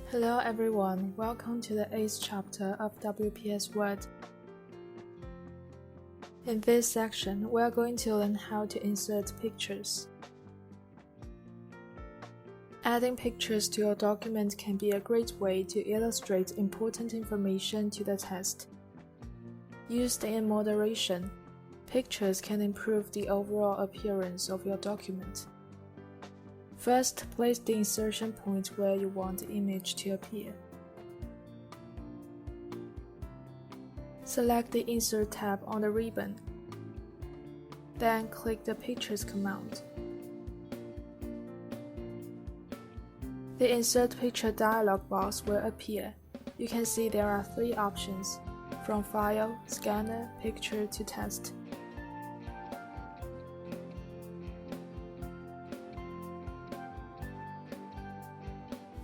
Hello everyone, welcome to the 8th chapter of WPS Word. In this section, we are going to learn how to insert pictures. Adding pictures to your document can be a great way to illustrate important information to the text. Used in moderation, pictures can improve the overall appearance of your document. First, place the insertion point where you want the image to appear. Select the Insert tab on the ribbon. Then click the Pictures command. The Insert Picture dialog box will appear. You can see there are three options, from File, Scanner, Picture to Text.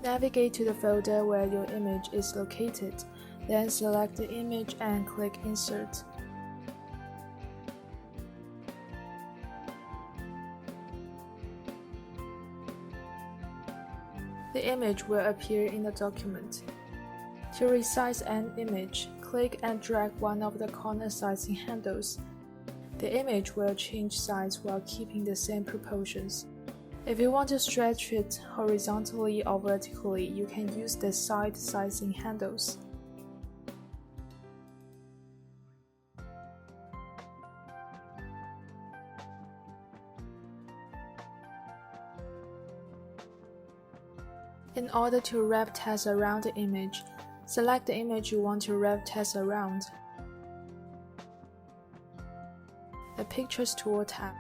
Navigate to the folder where your image is located, then select the image and click Insert. The image will appear in the document. To resize an image, click and drag one of the corner sizing handles. The image will change size while keeping the same proportions. If you want to stretch it horizontally or vertically, you can use the side sizing handles. In order to wrap text around the image, select the image you want to wrap text around. The Pictures tool tab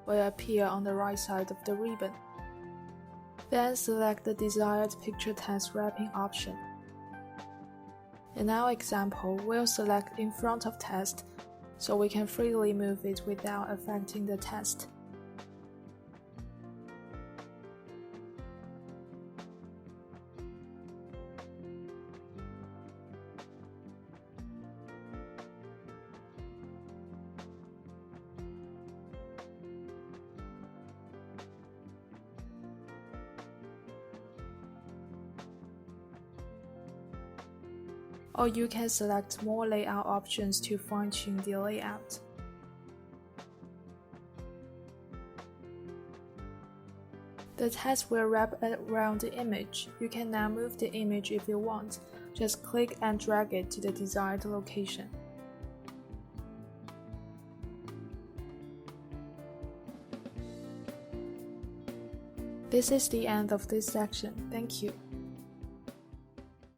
will appear on the right side of the ribbon. Then select the desired picture text wrapping option. In our example, we'll select in front of text so we can freely move it without affecting the text. Or you can select more layout options to fine-tune the layout. The text will wrap around the image. You can now move the image if you want. Just click and drag it to the desired location. This is the end of this section. Thank you.